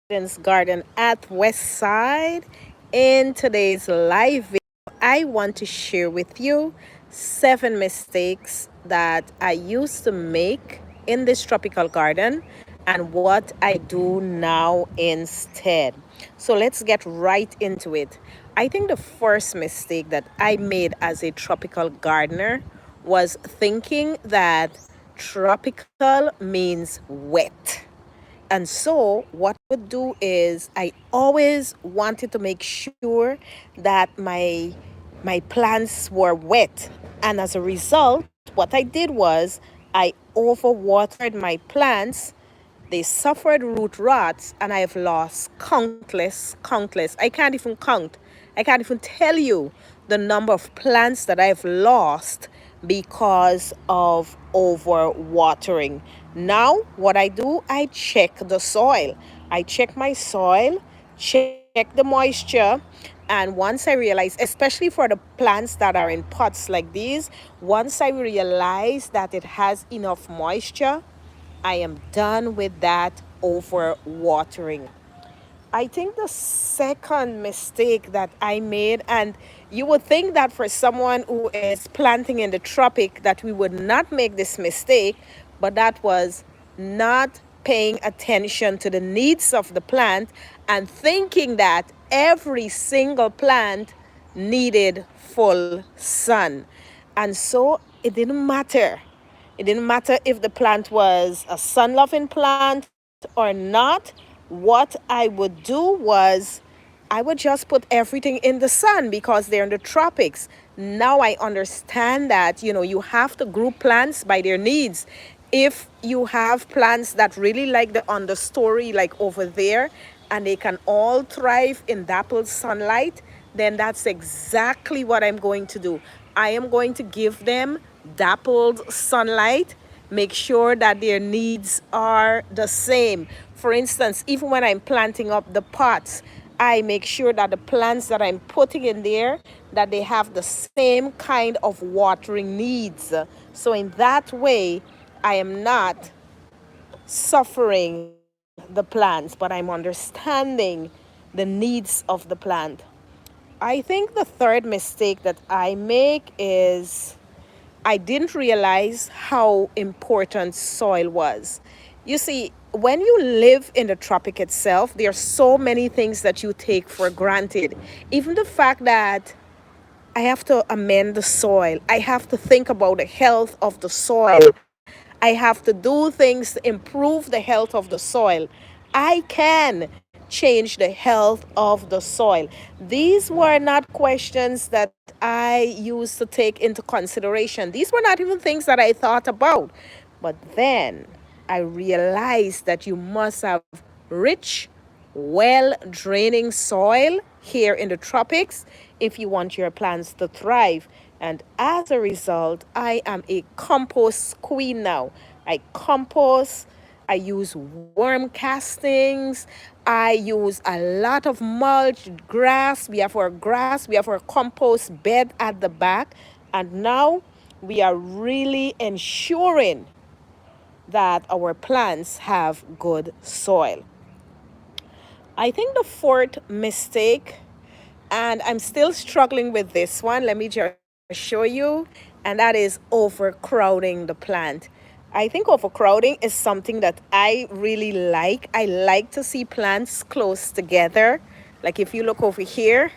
Eden's Garden at Westside. In today's live video, I want to share with you 7 mistakes that I used to make in this tropical garden and what I do now instead. So let's get right into it. I think the first mistake that I made as a tropical gardener was thinking that tropical means wet. And so, what I would do is, I always wanted to make sure that my plants were wet. And as a result, what I did was I overwatered my plants. They suffered root rots, and I have lost countless. I can't even count. I can't even tell you the number of plants that I've lost because of overwatering. Now, what I do, I check the soil. I check my soil, check the moisture, and once I realize, especially for the plants that are in pots like these, once I realize that it has enough moisture, I am done with that over watering. I think the second mistake that I made, and you would think that for someone who is planting in the tropic that we would not make this mistake, but that was not paying attention to the needs of the plant and thinking that every single plant needed full sun. And so it didn't matter. It didn't matter if the plant was a sun loving plant or not. What I would do was I would just put everything in the sun because they're in the tropics. Now I understand that, you have to group plants by their needs. If you have plants that really like the understory, like over there, and they can all thrive in dappled sunlight, then that's exactly what I'm going to do. I am going to give them dappled sunlight, make sure that their needs are the same. For instance, even when I'm planting up the pots, I make sure that the plants that I'm putting in there, that they have the same kind of watering needs. So in that way, I am not suffering the plants, but I'm understanding the needs of the plant. I think the third mistake that I make is I didn't realize how important soil was. You see, when you live in the tropic itself, there are so many things that you take for granted. Even the fact that I have to amend the soil, I have to think about the health of the soil, I have to do things to improve the health of the soil. I can change the health of the soil. These were not questions that I used to take into consideration. These were not even things that I thought about. But then I realized that you must have rich, well draining soil here in the tropics if you want your plants to thrive. And as a result, I am a compost queen now. I compost, I use worm castings, I use a lot of mulch, grass, we have our compost bed at the back, and now we are really ensuring that our plants have good soil. I think the fourth mistake, and I'm still struggling with this one, let me just show you, and that is overcrowding the plant. I think overcrowding is something that I really like. I like to see plants close together. Like if you look over here,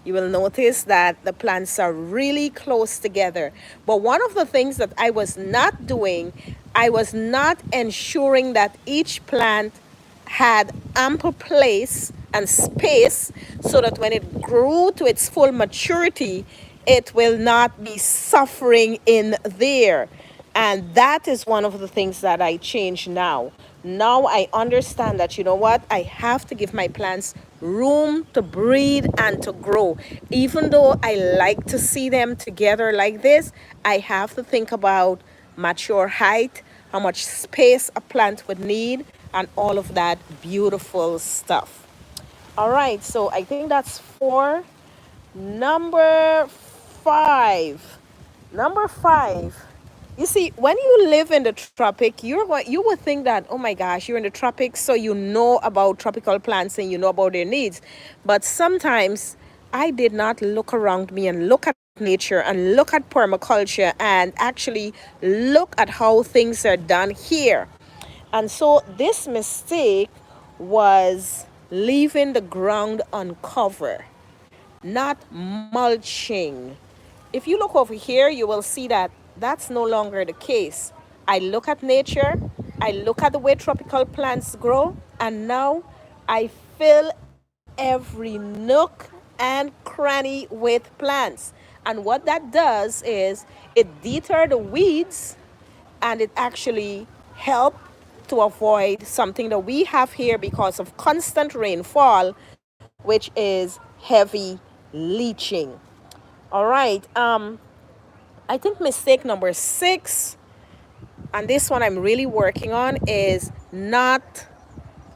you will notice that the plants are really close together. But one of the things that I was not doing, I was not ensuring that each plant had ample place and space so that when it grew to its full maturity, it will not be suffering in there. And that is one of the things that I change now. Now I understand that, you know what, I have to give my plants room to breathe and to grow. Even though I like to see them together like this, I have to think about mature height, how much space a plant would need, and all of that beautiful stuff. All right, so I think that's 4. Number 5. Number 5 You see, when you live in the tropic, you would think that, oh my gosh, you're in the tropics, so you know about tropical plants and you know about their needs. But sometimes I did not look around me and look at nature and look at permaculture and actually look at how things are done here. And so this mistake was leaving the ground uncovered, not mulching. If you look over here, you will see that that's no longer the case. I look at nature, I look at the way tropical plants grow, and now I fill every nook and cranny with plants. And what that does is it deter the weeds and it actually help to avoid something that we have here because of constant rainfall, which is heavy leaching. All right. I think mistake number 6, and this one I'm really working on, is not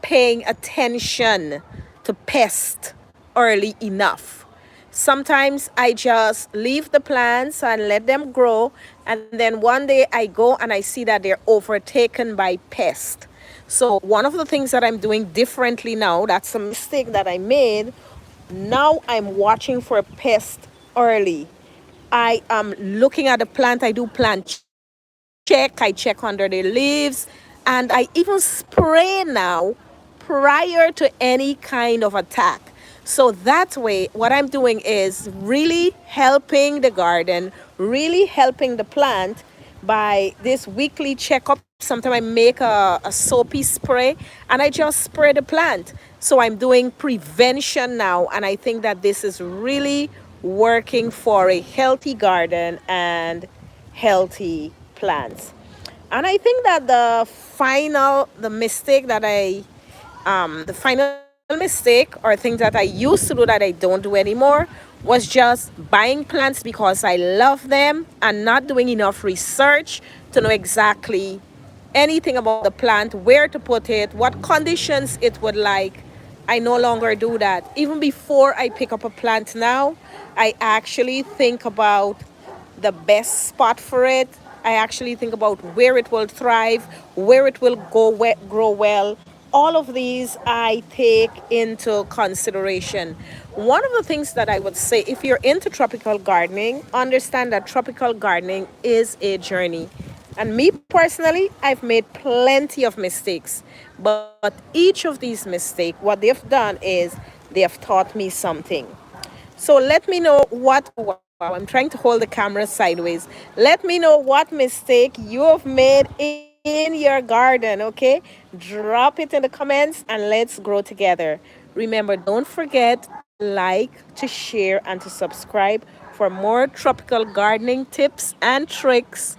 paying attention to pests early enough. Sometimes I just leave the plants and let them grow, and then one day I go and I see that they're overtaken by pests. So one of the things that I'm doing differently now, that's a mistake that I made. Now I'm watching for pests early. I am looking at the plant. I do plant check. I check under the leaves, and I even spray now prior to any kind of attack. So that way, what I'm doing is really helping the garden, really helping the plant by this weekly checkup. Sometimes I make a soapy spray and I just spray the plant. So I'm doing prevention now, and I think that this is really working for a healthy garden and healthy plants. And I think that the final mistake or things that I used to do that I don't do anymore was just buying plants because I love them and not doing enough research to know exactly anything about the plant, where to put it, what conditions it would like. I no longer do that. Even before I pick up a plant now, I actually think about the best spot for it. I actually think about where it will thrive, where it will grow well. All of these I take into consideration. One of the things that I would say, if you're into tropical gardening, understand that tropical gardening is a journey. And me personally, I've made plenty of mistakes. But each of these mistakes, what they've done is they have taught me something. So let me know wow, I'm trying to hold the camera sideways. Let me know what mistake you have made in your garden, okay? Drop it in the comments and let's grow together. Remember, don't forget to like, to share, and to subscribe for more tropical gardening tips and tricks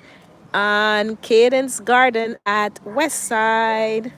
on Cadence Garden at Westside.